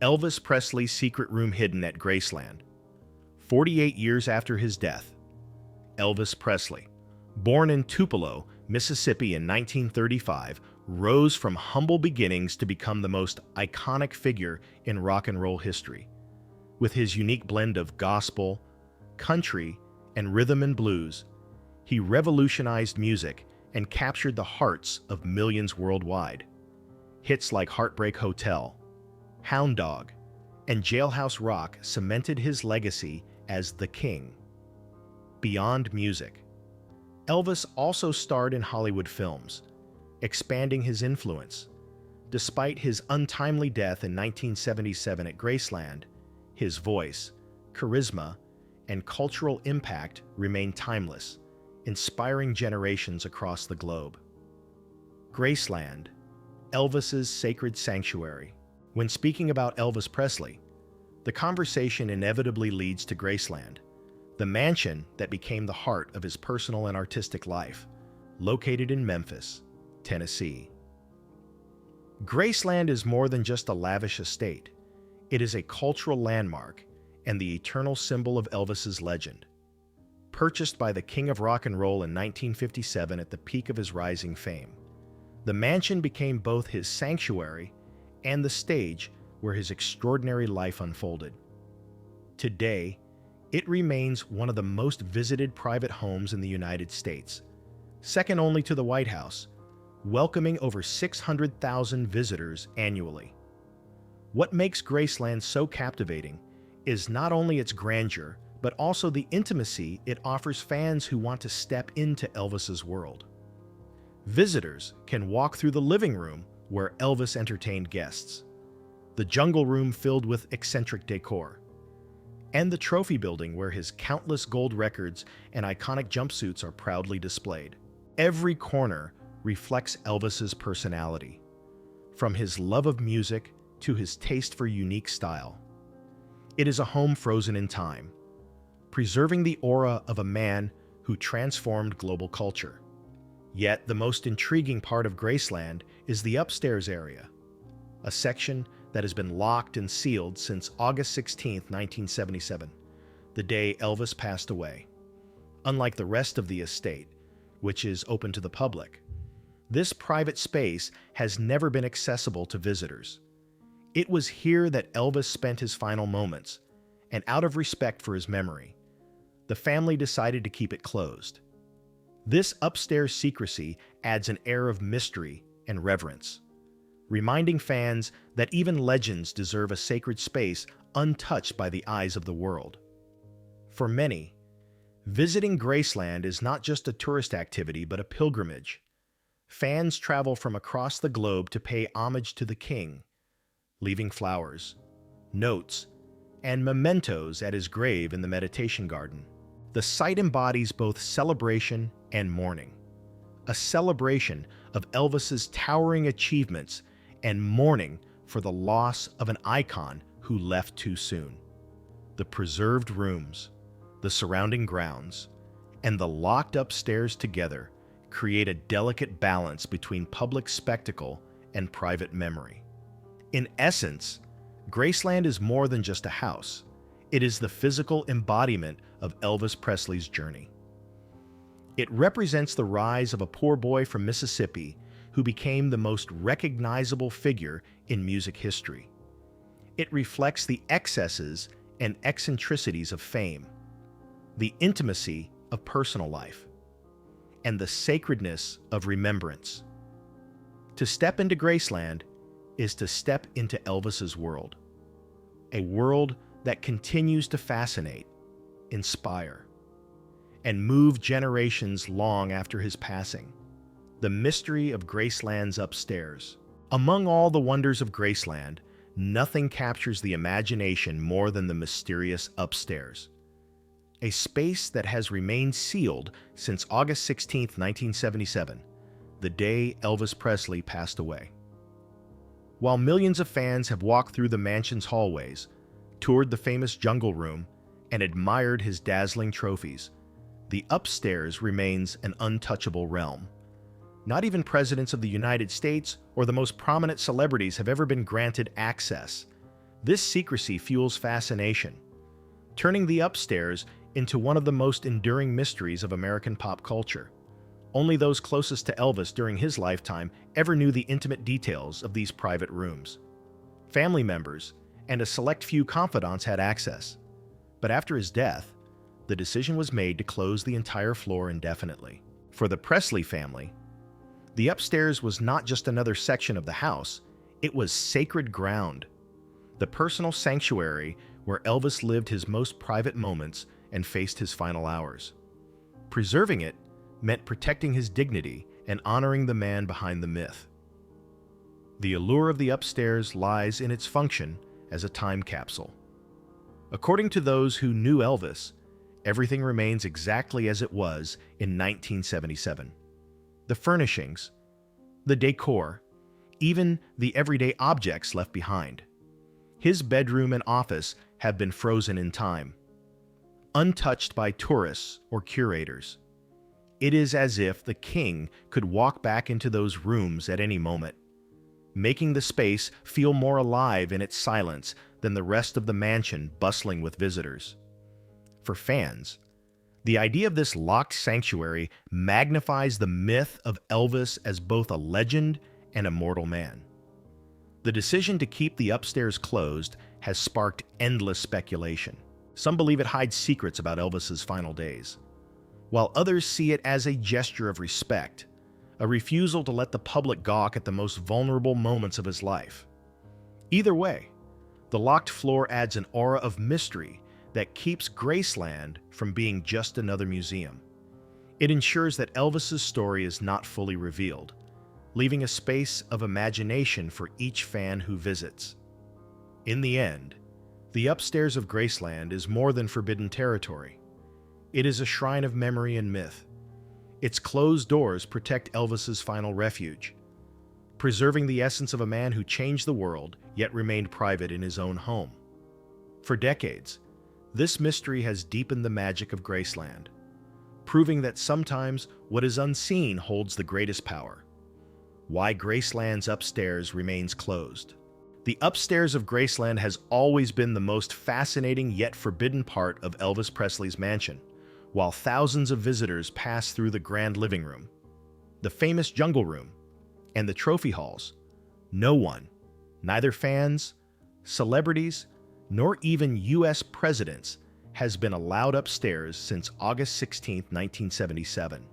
Elvis Presley's secret room hidden at Graceland. 48 years after his death, Elvis Presley, born in Tupelo, Mississippi in 1935, rose from humble beginnings to become the most iconic figure in rock and roll history. With his unique blend of gospel, country, and rhythm and blues, he revolutionized music and captured the hearts of millions worldwide. Hits like Heartbreak Hotel, Hound Dog, and Jailhouse Rock cemented his legacy as the King. Beyond music, Elvis also starred in Hollywood films, expanding his influence. Despite his untimely death in 1977 at Graceland, his voice, charisma, and cultural impact remain timeless, inspiring generations across the globe. Graceland, Elvis's sacred sanctuary. When speaking about Elvis Presley, the conversation inevitably leads to Graceland, the mansion that became the heart of his personal and artistic life, located in Memphis, Tennessee. Graceland is more than just a lavish estate. It is a cultural landmark and the eternal symbol of Elvis's legend. Purchased by the King of Rock and Roll in 1957 at the peak of his rising fame, the mansion became both his sanctuary and the stage where his extraordinary life unfolded. Today, it remains one of the most visited private homes in the United States, second only to the White House, welcoming over 600,000 visitors annually. What makes Graceland so captivating is not only its grandeur, but also the intimacy it offers fans who want to step into Elvis's world. Visitors can walk through the living room where Elvis entertained guests, the jungle room filled with eccentric decor, and the trophy building where his countless gold records and iconic jumpsuits are proudly displayed. Every corner reflects Elvis's personality, from his love of music to his taste for unique style. It is a home frozen in time, preserving the aura of a man who transformed global culture. Yet the most intriguing part of Graceland is the upstairs area, a section that has been locked and sealed since August 16, 1977, the day Elvis passed away. Unlike the rest of the estate, which is open to the public, this private space has never been accessible to visitors. It was here that Elvis spent his final moments, and out of respect for his memory, the family decided to keep it closed. This upstairs secrecy adds an air of mystery and reverence, reminding fans that even legends deserve a sacred space untouched by the eyes of the world. For many, visiting Graceland is not just a tourist activity but a pilgrimage. Fans travel from across the globe to pay homage to the King, leaving flowers, notes, and mementos at his grave in the meditation garden. The site embodies both celebration and mourning, a celebration of Elvis's towering achievements and mourning for the loss of an icon who left too soon. The preserved rooms, the surrounding grounds, and the locked upstairs together create a delicate balance between public spectacle and private memory. In essence, Graceland is more than just a house. It is the physical embodiment of Elvis Presley's journey. It represents the rise of a poor boy from Mississippi who became the most recognizable figure in music history. It reflects the excesses and eccentricities of fame, the intimacy of personal life, and the sacredness of remembrance. To step into Graceland is to step into Elvis's world, a world that continues to fascinate, inspire, and move generations long after his passing. The mystery of Graceland's upstairs. Among all the wonders of Graceland, nothing captures the imagination more than the mysterious upstairs. A space that has remained sealed since August 16, 1977, the day Elvis Presley passed away. While millions of fans have walked through the mansion's hallways, toured the famous jungle room, and admired his dazzling trophies, the upstairs remains an untouchable realm. Not even presidents of the United States or the most prominent celebrities have ever been granted access. This secrecy fuels fascination, turning the upstairs into one of the most enduring mysteries of American pop culture. Only those closest to Elvis during his lifetime ever knew the intimate details of these private rooms. Family members and a select few confidants had access. But after his death, the decision was made to close the entire floor indefinitely. For the Presley family, the upstairs was not just another section of the house, it was sacred ground, the personal sanctuary where Elvis lived his most private moments and faced his final hours. Preserving it meant protecting his dignity and honoring the man behind the myth. The allure of the upstairs lies in its function as a time capsule. According to those who knew Elvis, everything remains exactly as it was in 1977. The furnishings, the decor, even the everyday objects left behind. His bedroom and office have been frozen in time, untouched by tourists or curators. It is as if the king could walk back into those rooms at any moment, making the space feel more alive in its silence than the rest of the mansion bustling with visitors. For fans, the idea of this locked sanctuary magnifies the myth of Elvis as both a legend and a mortal man. The decision to keep the upstairs closed has sparked endless speculation. Some believe it hides secrets about Elvis's final days, while others see it as a gesture of respect, a refusal to let the public gawk at the most vulnerable moments of his life. Either way, the locked floor adds an aura of mystery that keeps Graceland from being just another museum. It ensures that Elvis's story is not fully revealed, leaving a space of imagination for each fan who visits. In the end, the upstairs of Graceland is more than forbidden territory. It is a shrine of memory and myth. Its closed doors protect Elvis's final refuge, preserving the essence of a man who changed the world yet remained private in his own home. For decades, this mystery has deepened the magic of Graceland, proving that sometimes what is unseen holds the greatest power. Why Graceland's upstairs remains closed. The upstairs of Graceland has always been the most fascinating yet forbidden part of Elvis Presley's mansion, while thousands of visitors pass through the grand living room, the famous jungle room, and the trophy halls. No one, neither fans, celebrities, nor even U.S. presidents, has been allowed upstairs since August 16, 1977.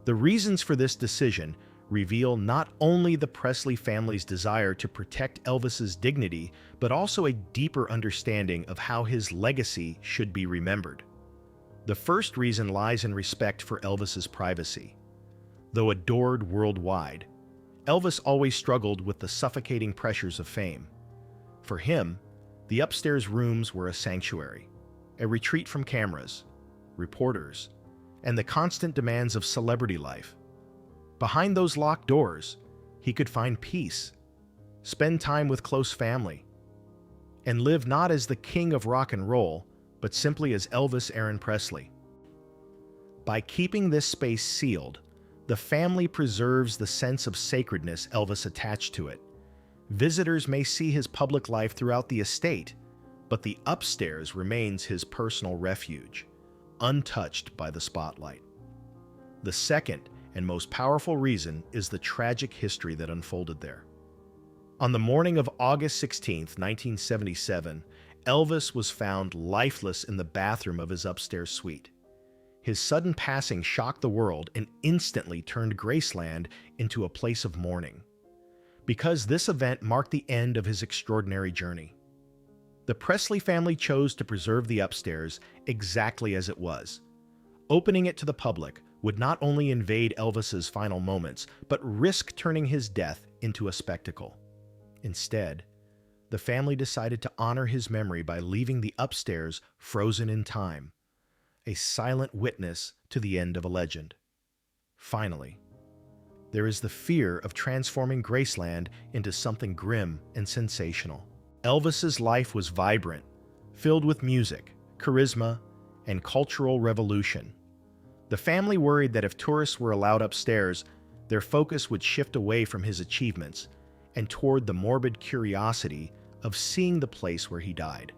The reasons for this decision reveal not only the Presley family's desire to protect Elvis's dignity, but also a deeper understanding of how his legacy should be remembered. The first reason lies in respect for Elvis's privacy. Though adored worldwide, Elvis always struggled with the suffocating pressures of fame. For him, the upstairs rooms were a sanctuary, a retreat from cameras, reporters, and the constant demands of celebrity life. Behind those locked doors, he could find peace, spend time with close family, and live not as the king of rock and roll, but simply as Elvis Aaron Presley. By keeping this space sealed, the family preserves the sense of sacredness Elvis attached to it. Visitors may see his public life throughout the estate, but the upstairs remains his personal refuge, untouched by the spotlight. The second and most powerful reason is the tragic history that unfolded there. On the morning of August 16, 1977, Elvis was found lifeless in the bathroom of his upstairs suite. His sudden passing shocked the world and instantly turned Graceland into a place of mourning, because this event marked the end of his extraordinary journey. The Presley family chose to preserve the upstairs exactly as it was. Opening it to the public would not only invade Elvis's final moments, but risk turning his death into a spectacle. Instead, the family decided to honor his memory by leaving the upstairs frozen in time, a silent witness to the end of a legend. Finally, there is the fear of transforming Graceland into something grim and sensational. Elvis's life was vibrant, filled with music, charisma, and cultural revolution. The family worried that if tourists were allowed upstairs, their focus would shift away from his achievements and toward the morbid curiosity of seeing the place where he died.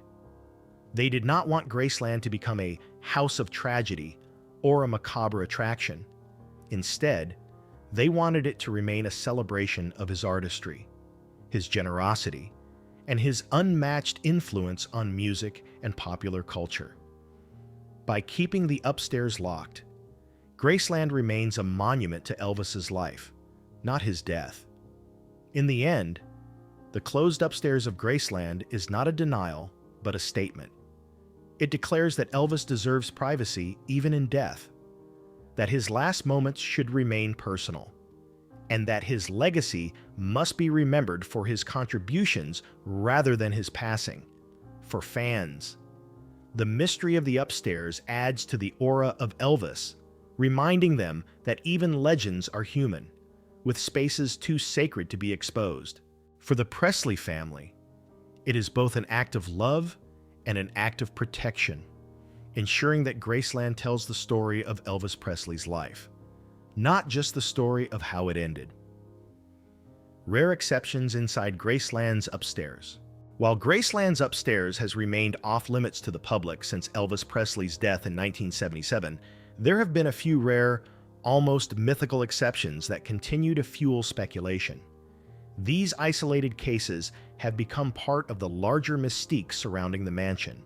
They did not want Graceland to become a house of tragedy or a macabre attraction. Instead, they wanted it to remain a celebration of his artistry, his generosity, and his unmatched influence on music and popular culture. By keeping the upstairs locked, Graceland remains a monument to Elvis's life, not his death. In the end, the closed upstairs of Graceland is not a denial, but a statement. It declares that Elvis deserves privacy even in death, that his last moments should remain personal, and that his legacy must be remembered for his contributions rather than his passing. For fans, the mystery of the upstairs adds to the aura of Elvis, reminding them that even legends are human, with spaces too sacred to be exposed. For the Presley family, it is both an act of love and an act of protection, ensuring that Graceland tells the story of Elvis Presley's life, not just the story of how it ended. Rare exceptions inside Graceland's upstairs. While Graceland's upstairs has remained off-limits to the public since Elvis Presley's death in 1977, there have been a few rare, almost mythical exceptions that continue to fuel speculation. These isolated cases have become part of the larger mystique surrounding the mansion,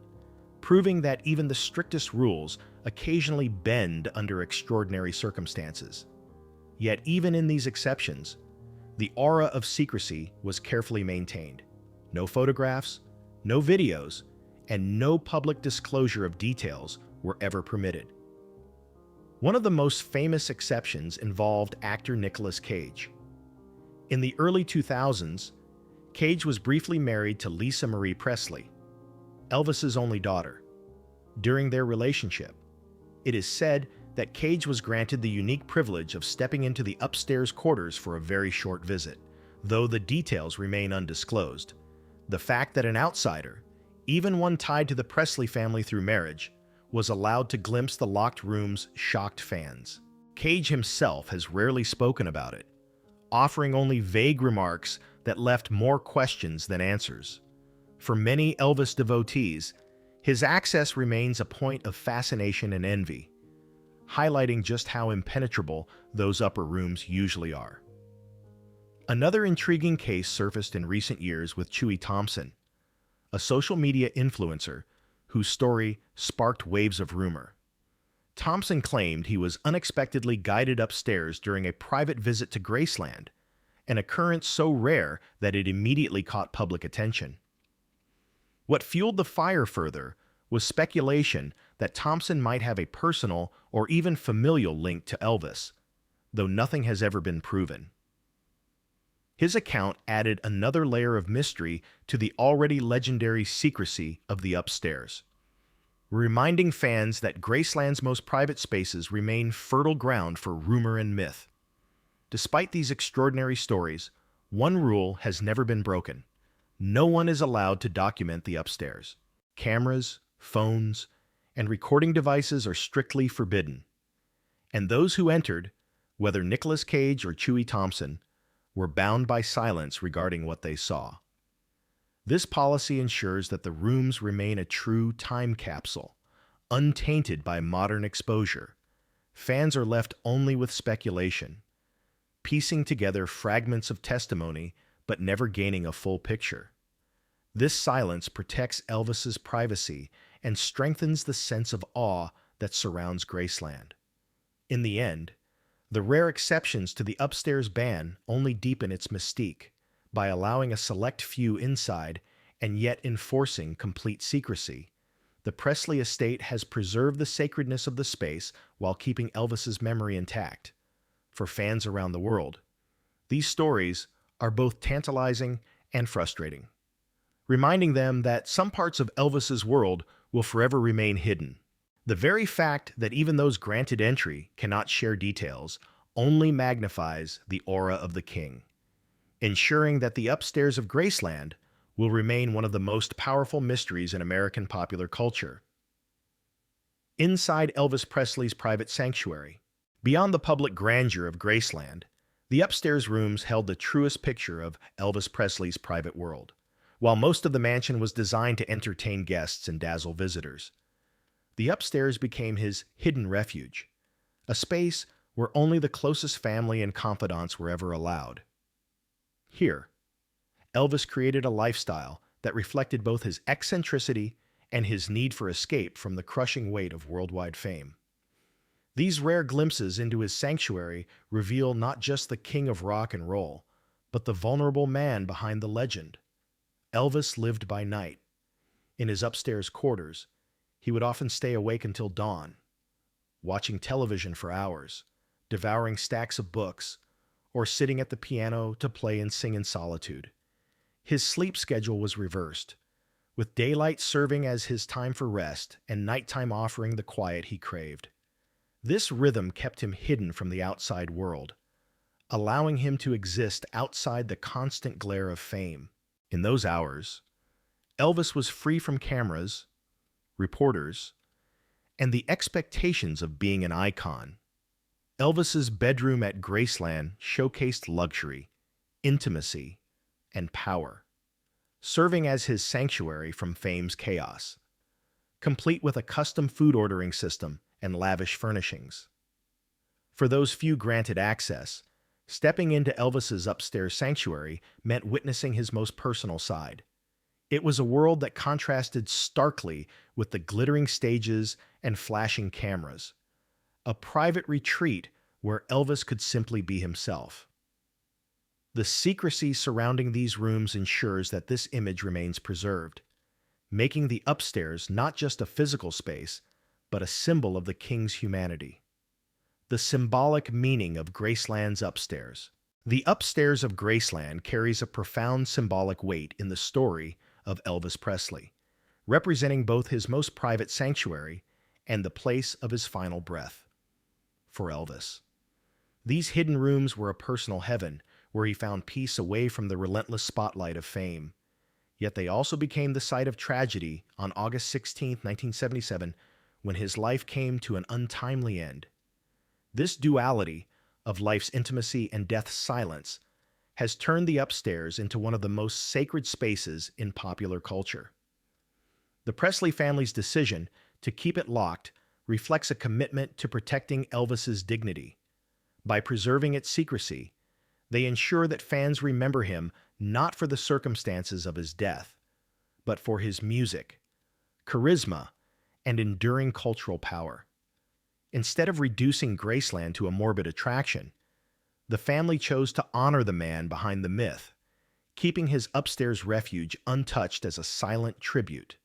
proving that even the strictest rules occasionally bend under extraordinary circumstances. Yet even in these exceptions, the aura of secrecy was carefully maintained. No photographs, no videos, and no public disclosure of details were ever permitted. One of the most famous exceptions involved actor Nicolas Cage. In the early 2000s, Cage was briefly married to Lisa Marie Presley, Elvis's only daughter. During their relationship, it is said that Cage was granted the unique privilege of stepping into the upstairs quarters for a very short visit, though the details remain undisclosed. The fact that an outsider, even one tied to the Presley family through marriage, was allowed to glimpse the locked rooms shocked fans. Cage himself has rarely spoken about it, offering only vague remarks that left more questions than answers. For many Elvis devotees, his access remains a point of fascination and envy, highlighting just how impenetrable those upper rooms usually are. Another intriguing case surfaced in recent years with Chewie Thompson, a social media influencer whose story sparked waves of rumor. Thompson claimed he was unexpectedly guided upstairs during a private visit to Graceland, an occurrence so rare that it immediately caught public attention. What fueled the fire further was speculation that Thompson might have a personal or even familial link to Elvis, though nothing has ever been proven. His account added another layer of mystery to the already legendary secrecy of the upstairs, reminding fans that Graceland's most private spaces remain fertile ground for rumor and myth. Despite these extraordinary stories, one rule has never been broken. No one is allowed to document the upstairs. Cameras, phones, and recording devices are strictly forbidden. And those who entered, whether Nicolas Cage or Chewie Thompson, were bound by silence regarding what they saw. This policy ensures that the rooms remain a true time capsule, untainted by modern exposure. Fans are left only with speculation, piecing together fragments of testimony but never gaining a full picture. This silence protects Elvis's privacy and strengthens the sense of awe that surrounds Graceland. In the end, the rare exceptions to the upstairs ban only deepen its mystique by allowing a select few inside and yet enforcing complete secrecy. The Presley estate has preserved the sacredness of the space while keeping Elvis's memory intact. For fans around the world, these stories are both tantalizing and frustrating, reminding them that some parts of Elvis's world will forever remain hidden. The very fact that even those granted entry cannot share details only magnifies the aura of the king, ensuring that the upstairs of Graceland will remain one of the most powerful mysteries in American popular culture. Inside Elvis Presley's private sanctuary, beyond the public grandeur of Graceland, the upstairs rooms held the truest picture of Elvis Presley's private world. While most of the mansion was designed to entertain guests and dazzle visitors, the upstairs became his hidden refuge, a space where only the closest family and confidants were ever allowed. Here, Elvis created a lifestyle that reflected both his eccentricity and his need for escape from the crushing weight of worldwide fame. These rare glimpses into his sanctuary reveal not just the king of rock and roll, but the vulnerable man behind the legend. Elvis lived by night. In his upstairs quarters, he would often stay awake until dawn, watching television for hours, devouring stacks of books, or sitting at the piano to play and sing in solitude. His sleep schedule was reversed, with daylight serving as his time for rest and nighttime offering the quiet he craved. This rhythm kept him hidden from the outside world, allowing him to exist outside the constant glare of fame. In those hours, Elvis was free from cameras, reporters, and the expectations of being an icon. Elvis's bedroom at Graceland showcased luxury, intimacy, and power, serving as his sanctuary from fame's chaos, complete with a custom food ordering system and lavish furnishings. For those few granted access, stepping into Elvis's upstairs sanctuary meant witnessing his most personal side. It was a world that contrasted starkly with the glittering stages and flashing cameras, a private retreat where Elvis could simply be himself. The secrecy surrounding these rooms ensures that this image remains preserved, making the upstairs not just a physical space, but a symbol of the king's humanity. The symbolic meaning of Graceland's upstairs. The upstairs of Graceland carries a profound symbolic weight in the story of Elvis Presley, representing both his most private sanctuary and the place of his final breath. For Elvis, these hidden rooms were a personal heaven where he found peace away from the relentless spotlight of fame. Yet they also became the site of tragedy on August 16, 1977, when his life came to an untimely end. This duality of life's intimacy and death's silence has turned the upstairs into one of the most sacred spaces in popular culture. The Presley family's decision to keep it locked reflects a commitment to protecting Elvis's dignity. By preserving its secrecy, they ensure that fans remember him not for the circumstances of his death, but for his music, charisma, and enduring cultural power. Instead of reducing Graceland to a morbid attraction, the family chose to honor the man behind the myth, keeping his upstairs refuge untouched as a silent tribute.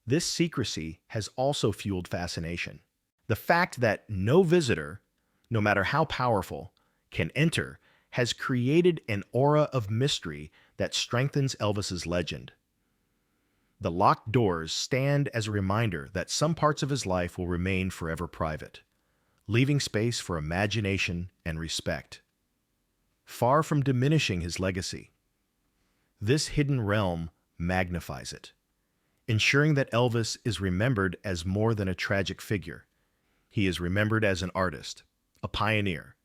This secrecy has also fueled fascination. The fact that no visitor, no matter how powerful, can enter has created an aura of mystery that strengthens Elvis's legend. The locked doors stand as a reminder that some parts of his life will remain forever private, leaving space for imagination and respect. Far from diminishing his legacy, this hidden realm magnifies it, ensuring that Elvis is remembered as more than a tragic figure. He is remembered as an artist, a pioneer,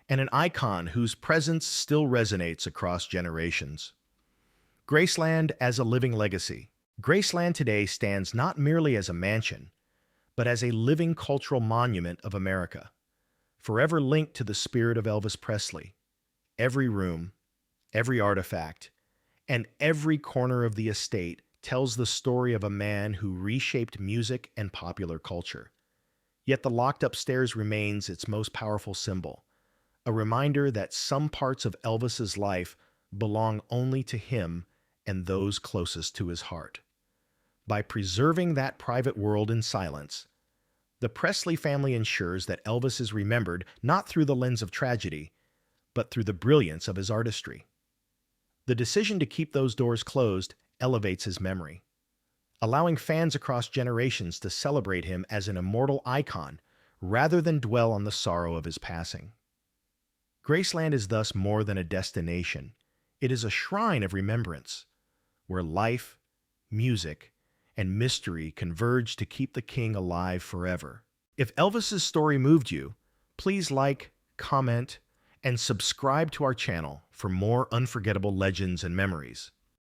and an icon whose presence still resonates across generations. Graceland as a living legacy. Graceland today stands not merely as a mansion, but as a living cultural monument of America, forever linked to the spirit of Elvis Presley. Every room, every artifact, and every corner of the estate tells the story of a man who reshaped music and popular culture. Yet the locked upstairs remains its most powerful symbol, a reminder that some parts of Elvis's life belong only to him and those closest to his heart. By preserving that private world in silence, the Presley family ensures that Elvis is remembered not through the lens of tragedy, but through the brilliance of his artistry. The decision to keep those doors closed elevates his memory, allowing fans across generations to celebrate him as an immortal icon rather than dwell on the sorrow of his passing. Graceland is thus more than a destination. It is a shrine of remembrance, where life, music, and mystery converge to keep the king alive forever. If Elvis's story moved you, please like, comment, and subscribe to our channel for more unforgettable legends and memories.